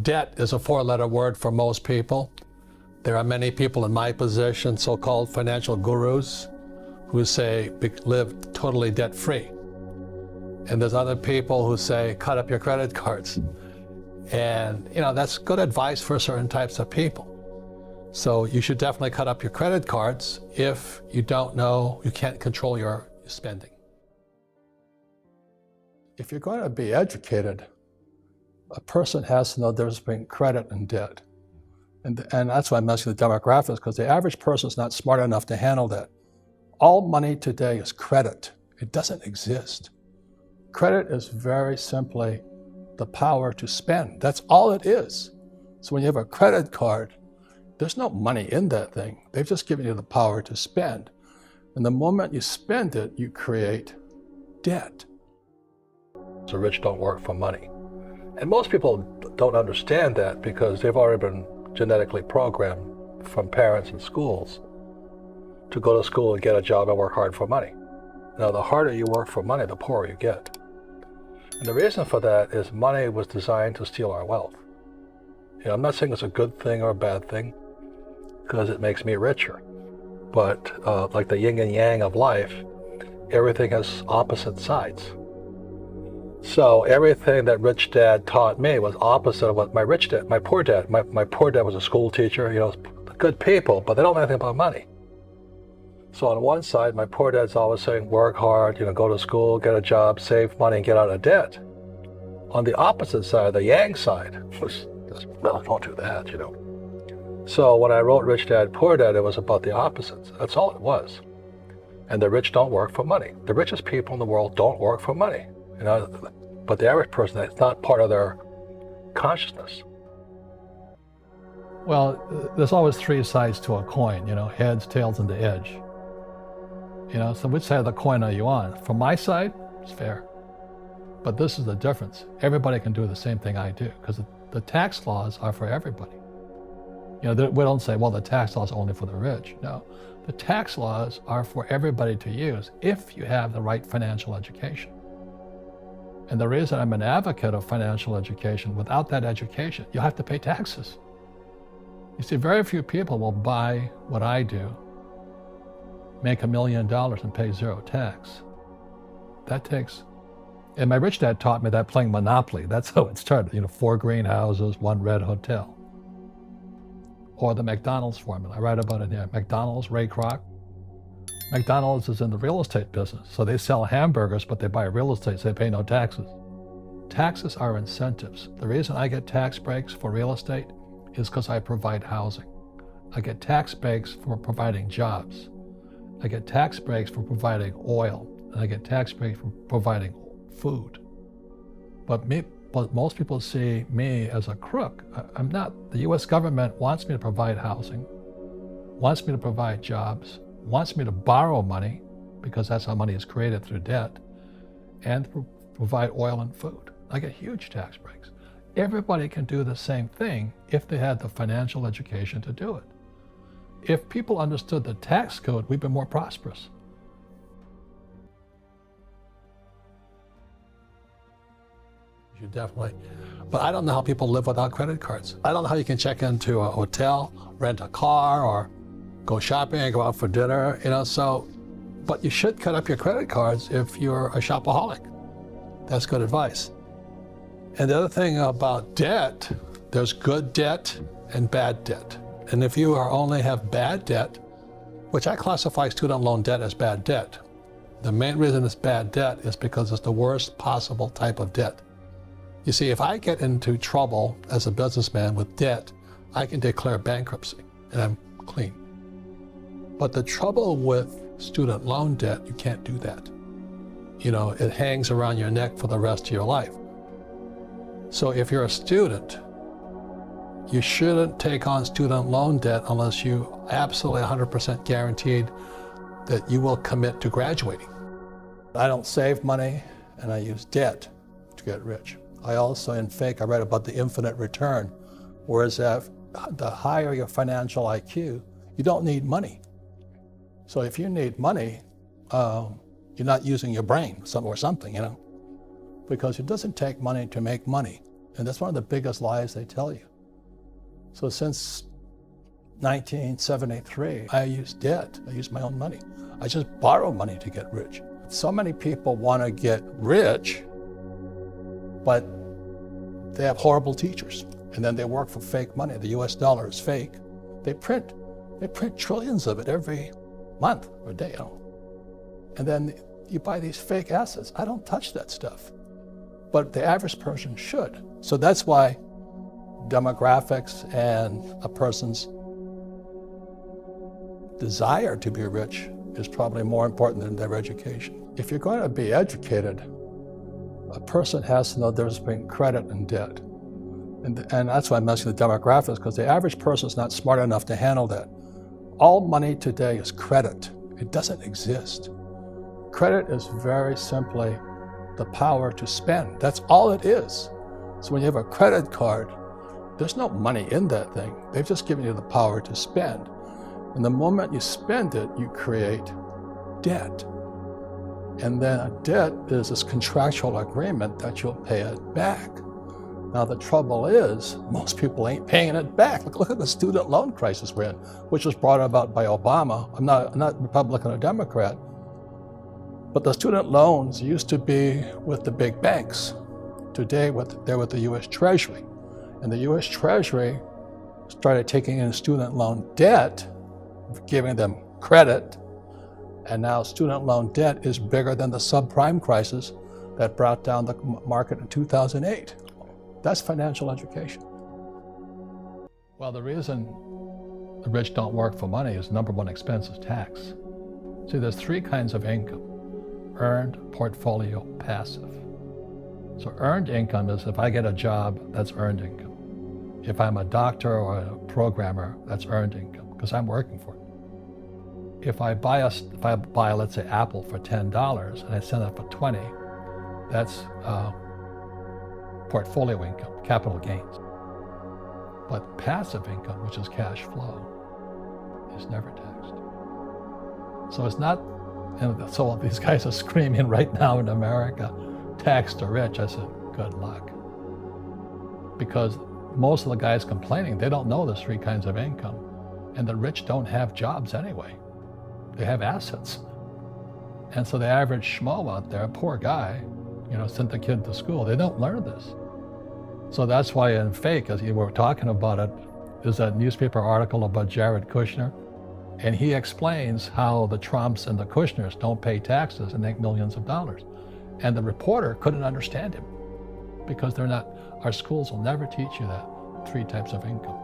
debt is a four-letter word for most people. There are many people in my position, so-called financial gurus, who say live totally debt-free. And there's other people who say cut up your credit cards. And that's good advice for certain types of people. So you should definitely cut up your credit cards if you can't control your spending. If you're going to be educated, a person has to know there's between credit and debt. And that's why I'm mentioning the demographics, because the average person is not smart enough to handle that. All money today is credit. It doesn't exist. Credit is very simply the power to spend. That's all it is. So when you have a credit card, there's no money in that thing. They've just given you the power to spend. And the moment you spend it, you create debt. The rich don't work for money. And most people don't understand that because they've already been genetically programmed from parents and schools to go to school and get a job and work hard for money. Now, the harder you work for money, the poorer you get. And the reason for that is money was designed to steal our wealth. I'm not saying it's a good thing or a bad thing because it makes me richer. But like the yin and yang of life, everything has opposite sides. So everything that rich dad taught me was opposite of what my poor dad was a school teacher, good people, but they don't know anything about money. So on one side, my poor dad's always saying, work hard, go to school, get a job, save money, and get out of debt. On the opposite side, the yang side, was just, well, don't do that, So when I wrote Rich Dad, Poor Dad, it was about the opposites. That's all it was. And the rich don't work for money. The richest people in the world don't work for money. But the average person, that's not part of their consciousness. Well, there's always three sides to a coin, heads, tails, and the edge. So which side of the coin are you on? From my side, it's fair. But this is the difference. Everybody can do the same thing I do because the tax laws are for everybody. We don't say, well, the tax laws are only for the rich. No, the tax laws are for everybody to use if you have the right financial education. And the reason I'm an advocate of financial education, without that education, you have to pay taxes. You see, very few people will buy what I do, make $1 million and pay zero tax. And my rich dad taught me that playing Monopoly. That's how it started. 4 greenhouses, 1 red hotel. Or the McDonald's formula. I write about it here. McDonald's, Ray Kroc. McDonald's is in the real estate business. So they sell hamburgers, but they buy real estate, so they pay no taxes. Taxes are incentives. The reason I get tax breaks for real estate is because I provide housing. I get tax breaks for providing jobs. I get tax breaks for providing oil. And I get tax breaks for providing food. But most people see me as a crook. I'm not. The US government wants me to provide housing, wants me to provide jobs, wants me to borrow money, because that's how money is created through debt, and provide oil and food. I get huge tax breaks. Everybody can do the same thing if they had the financial education to do it. If people understood the tax code, we'd be more prosperous. You definitely. But I don't know how people live without credit cards. I don't know how you can check into a hotel, rent a car, or go shopping and go out for dinner, but you should cut up your credit cards if you're a shopaholic. That's good advice. And the other thing about debt, there's good debt and bad debt. And if you only have bad debt, which I classify student loan debt as bad debt, the main reason it's bad debt is because it's the worst possible type of debt. You see, if I get into trouble as a businessman with debt, I can declare bankruptcy and I'm clean. But the trouble with student loan debt, you can't do that. It hangs around your neck for the rest of your life. So if you're a student, you shouldn't take on student loan debt unless you absolutely 100% guaranteed that you will commit to graduating. I don't save money and I use debt to get rich. I also, in Fake, I read about the infinite return, whereas the higher your financial IQ, you don't need money. So if you need money, you're not using your brain or something, because it doesn't take money to make money. And that's one of the biggest lies they tell you. So since 1973, I used debt. I used my own money. I just borrow money to get rich. So many people want to get rich, but they have horrible teachers. And then they work for fake money. The US dollar is fake. They print trillions of it every month or day. And then you buy these fake assets. I don't touch that stuff, but the average person should. So that's why demographics and a person's desire to be rich is probably more important than their education. If you're going to be educated, a person has to know there's been credit and debt. And that's why I'm mentioning the demographics, because the average person is not smart enough to handle that. All money today is credit. It doesn't exist. Credit is very simply the power to spend. That's all it is. So when you have a credit card, there's no money in that thing. They've just given you the power to spend. And the moment you spend it, you create debt. And then a debt is this contractual agreement that you'll pay it back. Now the trouble is, most people ain't paying it back. Look at the student loan crisis we're in, which was brought about by Obama. I'm not Republican or Democrat, but the student loans used to be with the big banks. Today, they're with the US Treasury. And the US Treasury started taking in student loan debt, giving them credit, and now student loan debt is bigger than the subprime crisis that brought down the market in 2008. That's financial education. Well, the reason the rich don't work for money is number one expense is tax. See, there's three kinds of income: earned, portfolio, passive. So earned income is if I get a job, that's earned income. If I'm a doctor or a programmer, that's earned income because I'm working for it. If I buy, let's say, Apple for $10 and I sell it for $20, that's portfolio income, capital gains. But passive income, which is cash flow, is never taxed. So it's not, and so these guys are screaming right now in America, tax the rich. I said, good luck. Because most of the guys complaining, they don't know there's three kinds of income. And the rich don't have jobs anyway. They have assets. And so the average schmo out there, poor guy, sent the kid to school. They don't learn this. So that's why in Fake, as you were talking about it, there's a newspaper article about Jared Kushner, and he explains how the Trumps and the Kushners don't pay taxes and make millions of dollars. And the reporter couldn't understand him because our schools will never teach you that, three types of income.